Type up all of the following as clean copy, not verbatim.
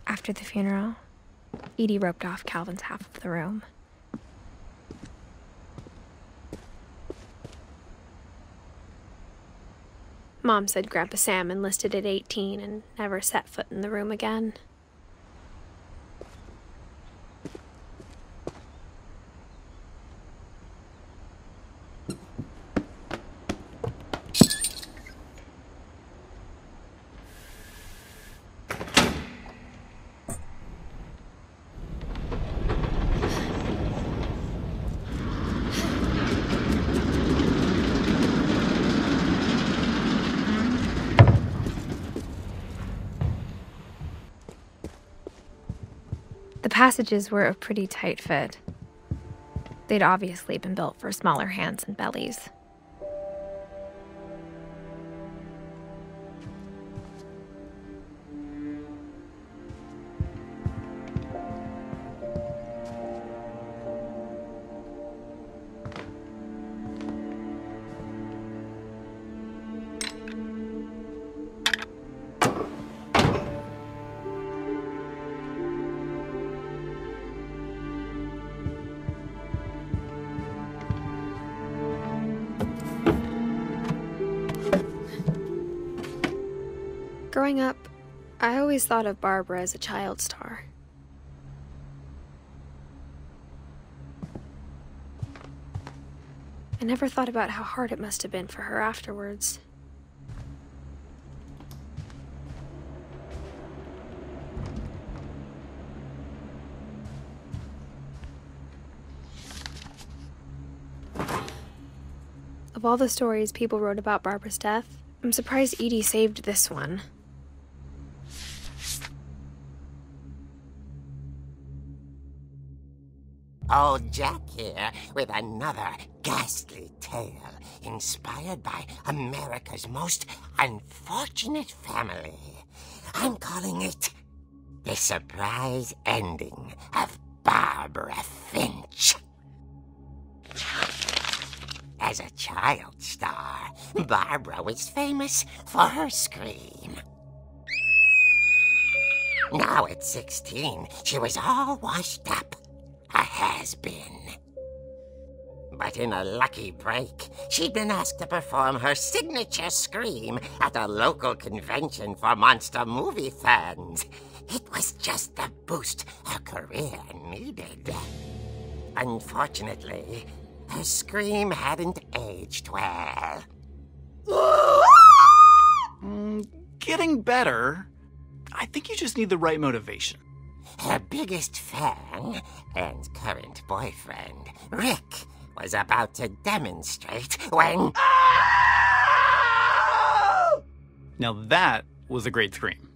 After the funeral, Edie roped off Calvin's half of the room. Mom said Grandpa Sam enlisted at 18 and never set foot in the room again. The passages were a pretty tight fit. They'd obviously been built for smaller hands and bellies. Growing up, I always thought of Barbara as a child star. I never thought about how hard it must have been for her afterwards. Of all the stories people wrote about Barbara's death, I'm surprised Edie saved this one. Old Jack here with another ghastly tale inspired by America's most unfortunate family. I'm calling it The Surprise Ending of Barbara Finch. As a child star, Barbara was famous for her scream. Now at 16, she was all washed up. A has-been. But in a lucky break, she'd been asked to perform her signature scream at a local convention for monster movie fans. It was just the boost her career needed. Unfortunately, her scream hadn't aged well. Getting better. I think you just need the right motivation. Her biggest fan and current boyfriend, Rick, was about to demonstrate when... Now that was a great scream.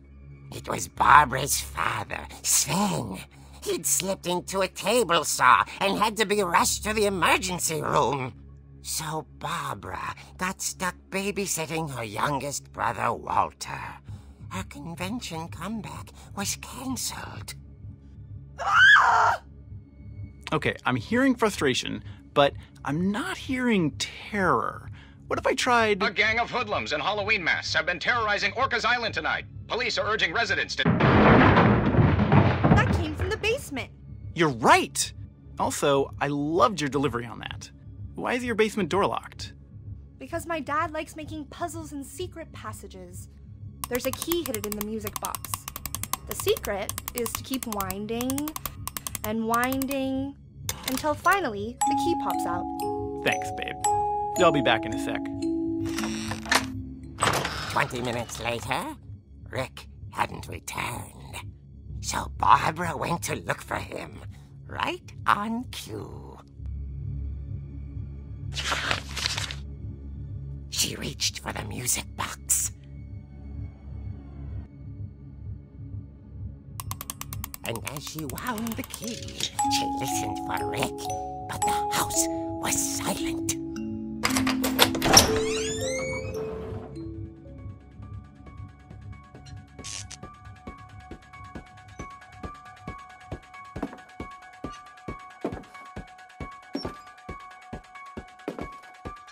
It was Barbara's father, Sven. He'd slipped into a table saw and had to be rushed to the emergency room. So Barbara got stuck babysitting her youngest brother, Walter. Her convention comeback was cancelled. Okay, I'm hearing frustration, but I'm not hearing terror. What if I tried... A gang of hoodlums in Halloween masks have been terrorizing Orcas Island tonight. Police are urging residents to... That came from the basement. You're right! Also, I loved your delivery on that. Why is your basement door locked? Because my dad likes making puzzles and secret passages. There's a key hidden in the music box. The secret is to keep winding and winding until finally the key pops out. Thanks, babe. I'll be back in a sec. 20 minutes later, Rick hadn't returned. So Barbara went to look for him, right on cue. She reached for the music box. And as she wound the key, she listened for Rick, but the house was silent.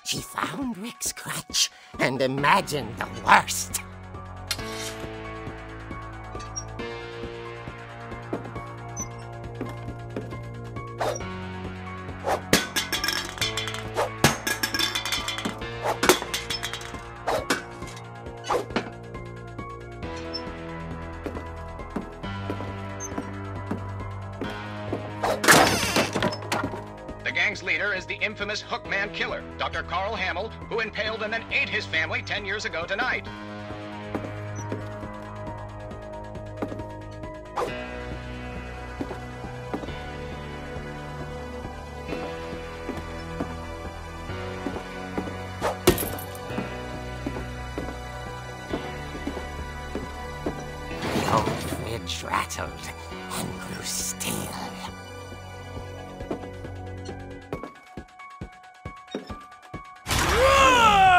She found Rick's crutch and imagined the worst. gang's leader is the infamous Hookman killer, Dr. Carl Hamill, who impaled and then ate his family 10 years ago tonight. The old fridge rattled and grew still.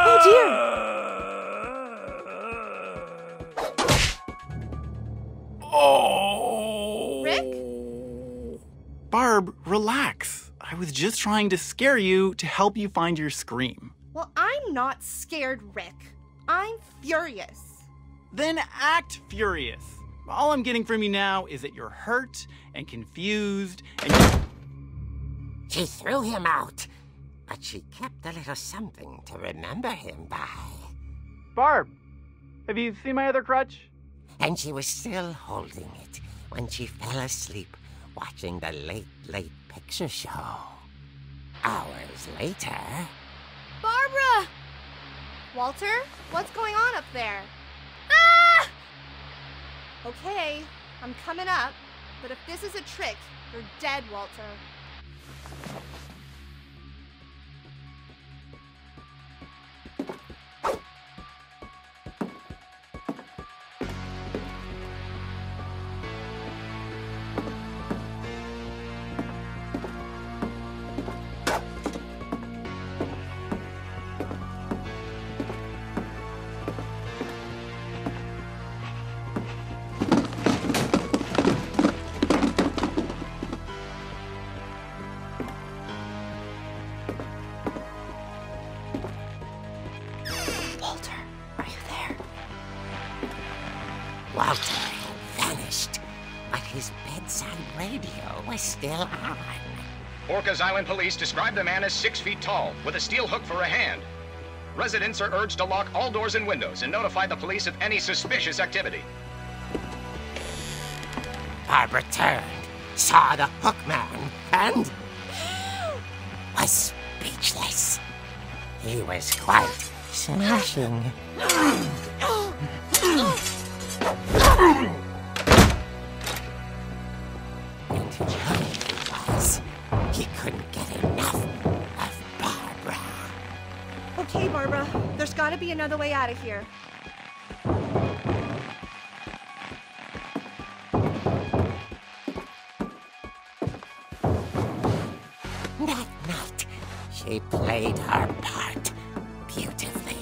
Oh dear! Oh! Rick? Barb, relax. I was just trying to scare you to help you find your scream. Well, I'm not scared, Rick. I'm furious. Then act furious. All I'm getting from you now is that you're hurt and confused and She threw him out, but she kept a little something to remember him by. Barb, have you seen my other crutch? And she was still holding it when she fell asleep watching the Late Late Picture Show. Hours later... Barbara! Walter, what's going on up there? Ah! Okay, I'm coming up, but if this is a trick, you're dead, Walter. Walter, are you there? Walter had vanished, but his bedside radio was still on. Orcas Island police describe the man as 6 feet tall, with a steel hook for a hand. Residents are urged to lock all doors and windows and notify the police of any suspicious activity. Barbara turned, saw the Hookman, and was speechless. He was quite smashing. And he was. He couldn't get enough of Barbara. Okay, Barbara, there's gotta be another way out of here. That night, she played her part beautifully.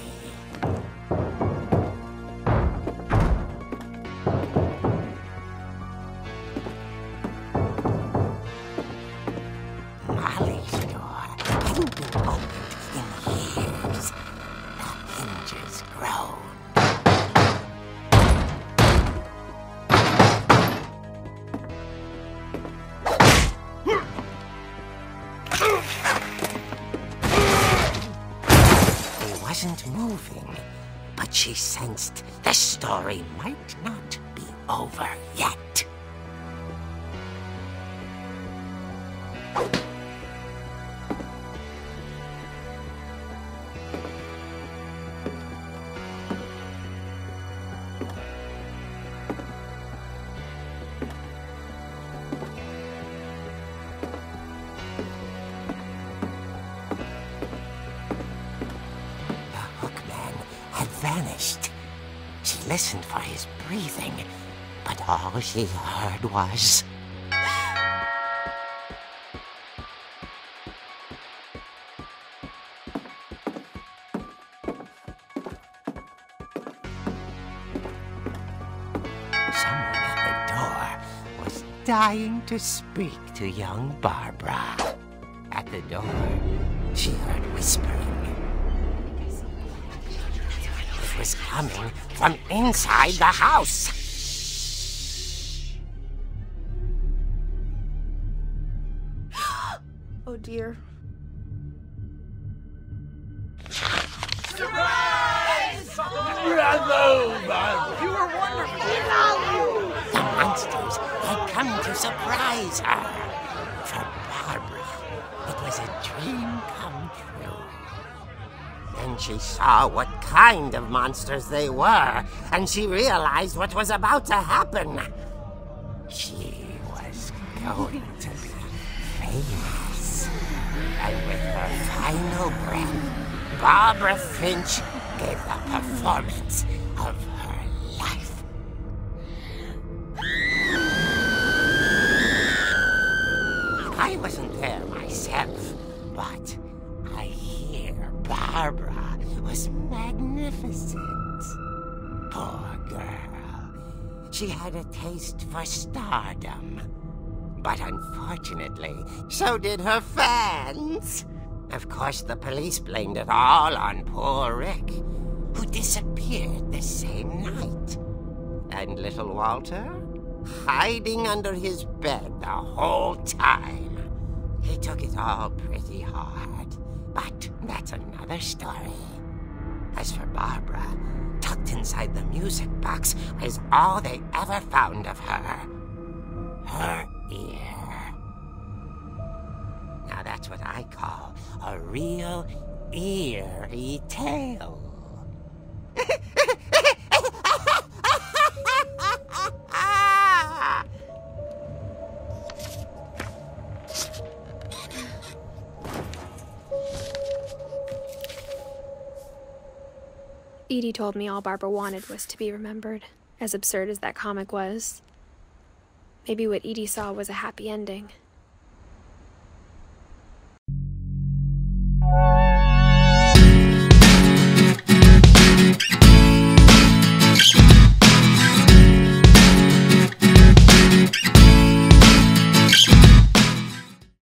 Molly's door hadn't been opened in years. The hinges groaned. He wasn't moving, but she sensed the story might not be over yet. Vanished. She listened for his breathing, but all she heard was... Someone at the door was dying to speak to young Barbara. At the door, she heard whispering. It was coming from inside the house. Oh dear. Surprise! Bravo, Barbara! You were wonderful! The monsters had come to surprise her. For Barbara, it was a dream. she saw what kind of monsters they were, and she realized what was about to happen. She was going to be famous. And with her final breath, Barbara Finch gave the performance of her life. I wasn't there myself, but I hear Barbara was magnificent. Poor girl. She had a taste for stardom. But unfortunately, so did her fans. Of course, the police blamed it all on poor Rick, who disappeared the same night. And little Walter, hiding under his bed the whole time. He took it all pretty hard, but that's another story. As for Barbara, tucked inside the music box was all they ever found of her. Her ear. Now that's what I call a real eerie tale. Edie told me all Barbara wanted was to be remembered, as absurd as that comic was. Maybe what Edie saw was a happy ending.